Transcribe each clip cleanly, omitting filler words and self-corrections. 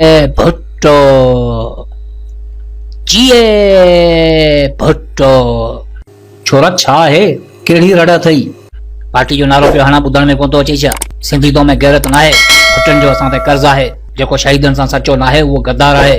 भुट्टो जीए भुट्टो छोरा छा है केड़ी रड़ा थई पार्टी जो नारो पे हाना बुधण में कोन तो अचे छा सिंधी तो में गैरत ना है भुट्टन जो असां ते कर्ज है जेको शहीदन सां सचो ना है वो गद्दार है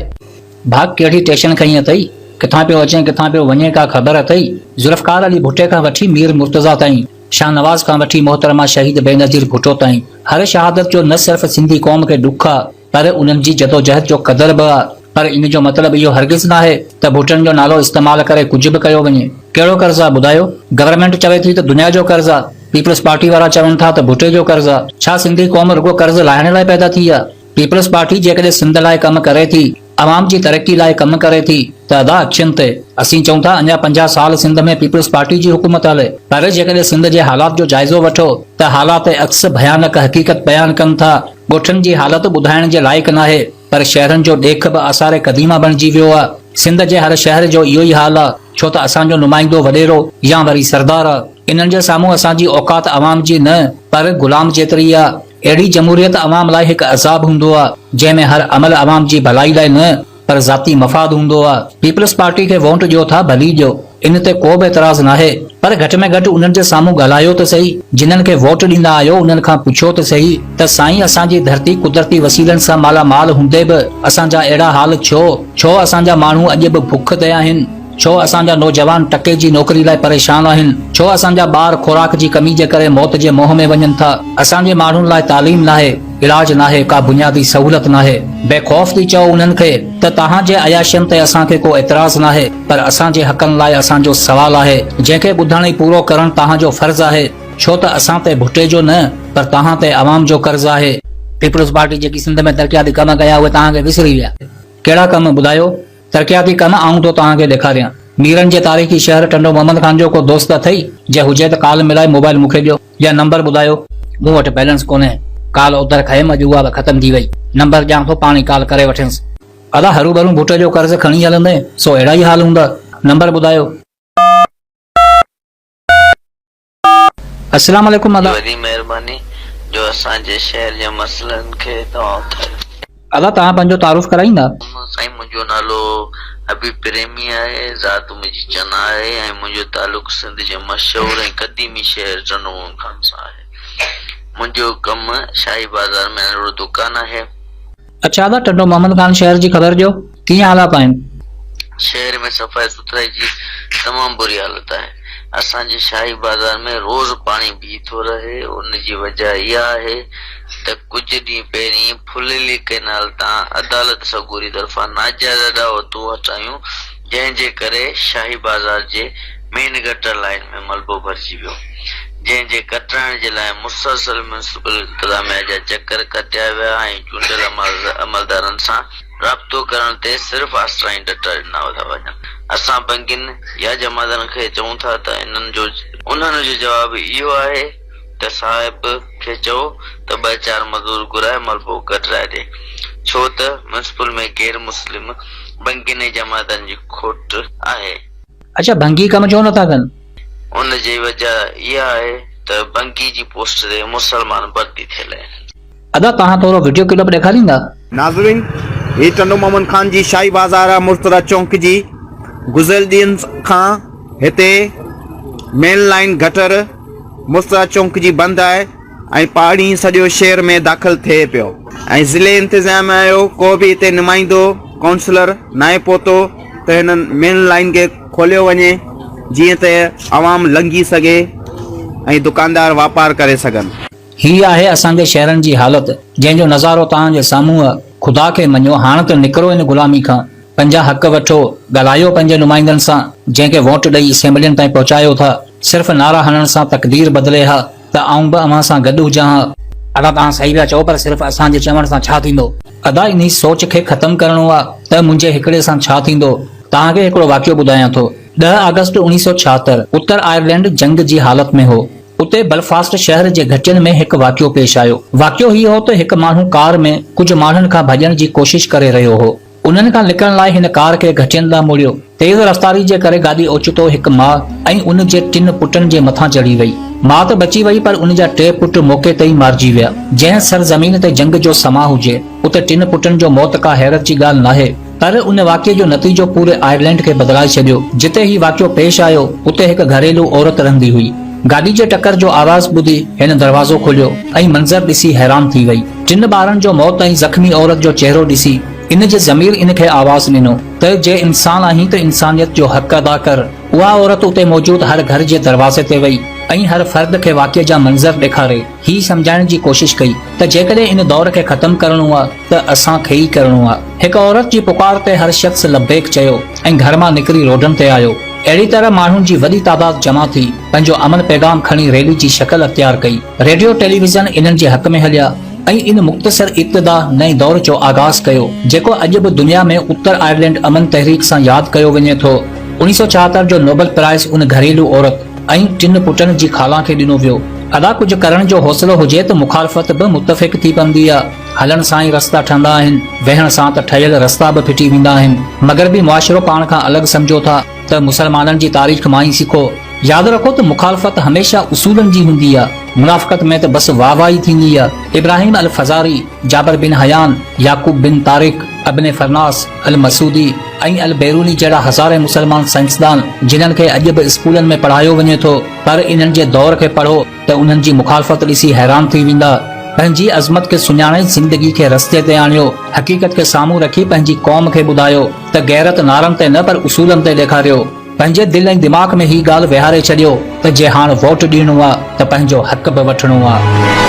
भाग केड़ी टेंशन खई अथई किथां पे अचे किथां पे वने का खबर अथई जुल्फकार अली भुट्टे का वठी मीर मुर्तजा ताईं शाहनवाज का वठी मोहतरमा शहीद बेनजीर भुट्टो ताईं हर शहादत जो न सिर्फ सिंधी कौम के दुख आ पर उन्हनि जी जदोजहद जो कदर बि आ पर इन जो मतलब इहो हरगिज़ न आहे त भुट्टन जो नालो इस्तेमाल करे कुछ भी कयो वञे कहिड़ो कर्ज आहे ॿुधायो गवर्नमेंट चवे थी त दुनिया जो कर्ज आहे पीपल्स पार्टी वारा चवनि था त भुट्टे जो कर्ज आहे छा सिंधी कौम रुगो कर्ज लाहिण लाइ पैदा थी आहे पीपल्स पार्टी जेकॾहिं सिंध लाइ कम करे थी अवाम जी तरक्की लाइ कम करे थी त अदा अखियुनि ते असीं चऊं था अञा 50 साल सिंध में पीपल्स पार्टी जी हुकूमत हले पर जेकॾहिं सिंध जे हालात जो जाइज़ो वठो त हालात अक्स भयानक हक़ीक़त बयान कनि था ॻोठनि जी हालत ॿुधाइण जे लाइक़ नाहे पर शहरनि जो ॾेख बि आसार क़दीमा बणिजी वियो आहे सिंध जे हर शहर जो इहो ई हाल आहे छो त असांजो नुमाइंदो वॾेरो या वरी सरदार आहे इन्हनि जे साम्हूं असांजी औकात अवाम जी न पर गुलाम जेतिरी आहे अहिड़ी जमहूरियत अवाम लाइ हिकु अज़ाब हूंदो आहे जंहिंमें हर अमल अवाम जी भलाई लाइ न पर ज़ाती मफ़ाद हूंदो आहे पीपल्स पार्टी खे वोट ॾियो था भली ॾियो इन ते को बि एतराज़ नाहे पर घटि में घटि उन्हनि जे साम्हूं ॻाल्हायो त सही जिन्हनि खे वोट ॾींदा आहियो उन्हनि खां पुछो त सही त साईं असांजी धरती कुदरती वसीलनि सां मालामाल हूंदे बि असांजा अहिड़ा हाल छो असांजा माण्हू अॼु बि बुख ते आहिनि छो असांजा नौजवान टके जी नौकरी लाइ परेशान आहिनि छो असांजा ॿार खुराक जी कमी जे करे मौत जे मोह में वञनि था असांजे माण्हुनि लाइ तालीम नाहे इलाज नाहे का बुनियादी सहूलत नाहे बेखौफ़ थी चओ उन्हनि खे त तव्हांजे अयाशियनि ते असांखे को एतिराज़ नाहे पर असांजे हक़नि लाइ असांजो सवाल आहे जंहिंखे ॿुधण ऐं पूरो करणु तव्हांजो फर्ज़ आहे छो त असां ते भुट्टे जो न पर तव्हां ते अवाम जो कर्ज़ आहे पीपल्स पार्टी जेकी सिंध में तरक़ियाती कम कया उहे तव्हांखे विसरी विया कहिड़ा कम ॿुधायो तरक़ियाती कम आऊं तो तव्हांखे ॾेखारियां मीरन जे तारीख़ी शहर टंडो मोहम्मद खान जो को दोस्त अथई जे हुजे त कॉल मिलाए मोबाइल मूंखे ॾियो या नंबर ॿुधायो मूं वटि बैलेंस कोन्हे कॉल उधर खयमि अॼु उहा बि ख़तम थी वई नंबर ॾियां थो पाण ई कॉल करे वठिंसि अदा हरू भरू भुट्टे जो कर्ज़ खणी हलंदे सो अहिड़ा ई हाल हूंदा नंबर ॿुधायो अस्सलाम वालेकुम अदा वॾी महिरबानी जो असांजे शहर जे मसइलनि खे तव्हां अदा तव्हां पंहिंजो तारुफ़ कराईंदा साईं मुंहिंजो नालो हबीब प्रेमी आहे ज़ात मुंहिंजी चना आहे ऐं मुंहिंजो तालुक़ सिंध जे मशहूर ऐं क़दीमी शहर टंडो खान सां आहे मुंहिंजो कमु शाही बाज़ार में नंढड़ो दुकान आहे अच्छा अदा टंडो मोहम्मद खान शहर जी ख़बर ॾियो कीअं हालात आहिनि शहर में सफ़ाई सुथराई जी तमामु बुरी हालत आहे असांजे शाही बाज़ार में रोज़ पाणी बीह थो रहे उन जी वजह इहा आहे त कुझु ॾींहं पहिरीं फुलेली कैनाल तां अदालत सगूरी तरफ़ां नाजाइज़ अदा वतू हटायूं जंहिंजे करे शाही बाज़ार जे मेन गटर लाइन में मलबो भरिजी वियो जंहिंजे कटाइण जे लाइ मुसलसल म्युनिसिपल इंतज़ामिया जा चकर कटिया विया ऐं चूंडियल अमलदारनि सां राब्तो करण ते सिर्फ़ आसरा ऐं डटा ॾिना था वञनि असां बंगिन या जमातनि खे चऊं था त उन्हनि जो जवाब इहो आहे त साहिब खे चओ त 2-4 मज़दूर घुराए मलबो कटराए ॾे छो त म्युनिसिपल में गैर मुस्लिम बंगिन ऐं जमातनि जी खोट आहे अच्छा भंगी कम छो नथा कनि उन जी वजह इहा आहे त बंगी जी पोस्ट ते मुसलमान भर्ती थियल आहिनि अदा तव्हां थोरो वीडियो क्लिप ॾेखारींदा नाज़रीन ही टंडो मोहम्मद खान जी शाही बाज़ार आहे मुर्तज़ा चौक जी गुज़िरियल ॾींहंनि खां हिते मेन लाइन गटर मुर्तज़ा चौक जी बंदि आहे ऐं पाणी सॼो शहर में दाख़िल थिए पियो ऐं ज़िले इंतिज़ामिया जो को बि हिते नुमाइंदो काउंसलर नाहे पहुतो त हिननि मेन लाइन खे खोलियो वञे जीअं त आवाम लंघी सघे ऐं दुकानदार वापार करे सघनि ही आहे असांजे शहरनि जी हालत जंहिंजो नज़ारो तव्हांजे साम्हूं आहे खुदा खे मञो हाणे त निकिरो इन ग़ुलामी खां पंहिंजा हक़ वठो ॻाल्हायो पंहिंजे नुमाइंदनि सां जंहिंखे वोट ॾेई असेंबलियुनि ताईं पहुचायो था सिर्फ़ नारा हणण सां तक़दीर बदिले हा त आऊं बि अव्हां सां गॾु हुजां हा अदा तव्हां सही पिया चओ पर सिर्फ़ असांजे चवण सां छा थींदो अदा इन सोच खे ख़तमु करणो आहे त मुंहिंजे हिकिड़े सां छा थींदो तव्हांखे हिकिड़ो वाक़ियो ॿुधायां थो 10 अगस्त 1976 उत्तर आयरलैंड जंग जी हालत में हो उते बलफास्ट शहर जे घटियनि में हिकु वाक़ियो पेश आयो वाक़ियो हीअ हो त हिकु माण्हू कार में कुझु माण्हुनि खां भॼण जी कोशिश करे रहियो हो उन्हनि खां निकिरण लाइ हिन कार खे घटियनि ॾांहुं मुड़ियो तेज़ रफ़्तारी जे करे गाॾी ओचितो हिकु माउ ऐं उन जे 3 पुटनि जे मथां चढ़ी वई मां त बची वई पर उन जा 3 पुट मौके ते ई मारिजी विया। जंहिं सरज़मीन ते जंग जो समा हुजे उते 3 पुटनि जो मौत का हैरत जी ॻाल्हि नाहे, पर उन वाक़े जो नतीजो पूरे आयरलैंड खे बदिलाए छॾियो। जिते ही वाक़ियो पेश आयो उते हिकु घरेलू औरत रहंदी हुई। गाॾी जे टकर जो आवाज़ ॿुधी हिन दरवाज़ो खोलियो ऐं मंज़र ॾिसी हैरान थी वई। 3 ॿारनि जो मौत ऐं ज़ख़्मी औरत जो चेहरो ॾिसी इन जे ज़मीर इन खे आवाज़ ॾिनो त जे इंसान आहीं त इंसानियत जो हक़ अदा कर। उहा औरत उते मौजूद हर घर जे दरवाज़े ते वई ऐं हर फर्द खे वाक़िए जा मंज़र ॾेखारे ही समझाइण जी कोशिश कई त जेकॾहिं इन दौर खे ख़त्म करणो आहे त असांखे ई करणो आहे। हिकु औरत जी पुकार ते हर शख़्स लबेक चयो ऐं घर मां निकिरी रोडनि ते आयो। अहिड़ी तरह माण्हुनि जी वॾी तादाद जमा थी पंहिंजो अमन पैगाम खणी रैली जी शक्ल अख़्तियार कई। रेडियो टेलीविज़न इन्हनि जे हक़ में हलिया ऐं इन मुख़्तसर इब्तिदा नए दौर जो आगाज़ कयो जेको अॼु बि दुनिया में उत्तर आयरलैंड अमन तहरीक सां यादि कयो वञे थो। 1974 जो नोबेल प्राइज़ उन घरेलू औरत ऐं 3 पुटनि जी ख़ाला खे ॾिनो वियो। अदा कुझु करण जो हौसलो हुजे त मुखालफ़त बि मुतफ़िक़ थी पवंदी आहे। हलण सां ई रस्ता ठहंदा आहिनि, वेहण सां त ठहियल रस्ता बि फिटी वेंदा आहिनि। मग़रबी मुआशिरो पाण खां अलॻि सम्झो था त मुसलमाननि जी तारीख़ मां ई सिखो। यादि रखो त मुखालफ़त हमेशा उसूलनि जी हूंदी आहे, मुनाफ़िक़त में त बसि वाहवाही थींदी आहे। इब्राहिम अल फज़ारी, जाबिर बिन हयान, याकूब बिन तारिक, अब्ने फरनास अल मसूदी ऐं अल बैरूनी जहिड़ा हज़ारे मुसलमान साइंसदान जिन्हनि खे अॼु बि स्कूलनि में पढ़ायो वञे थो, पर इन्हनि जे दौर खे पढ़ो त उन्हनि जी मुखालफ़त ॾिसी हैरान थी वेंदा। पंहिंजी अज़मत खे सुञाणे ज़िंदगी खे रस्ते ते आणियो, हक़ीक़त खे साम्हूं रखी पंहिंजी क़ौम खे ॿुधायो त गैरत नारनि ते न पर उसूलनि ते ॾेखारियो। पंहिंजे दिलि ऐं दिमाग़ में ही ॻाल्हि विहारे छॾियो त जे हाणे वोट ॾियणो आहे त पंहिंजो हक़ बि वठणो आहे।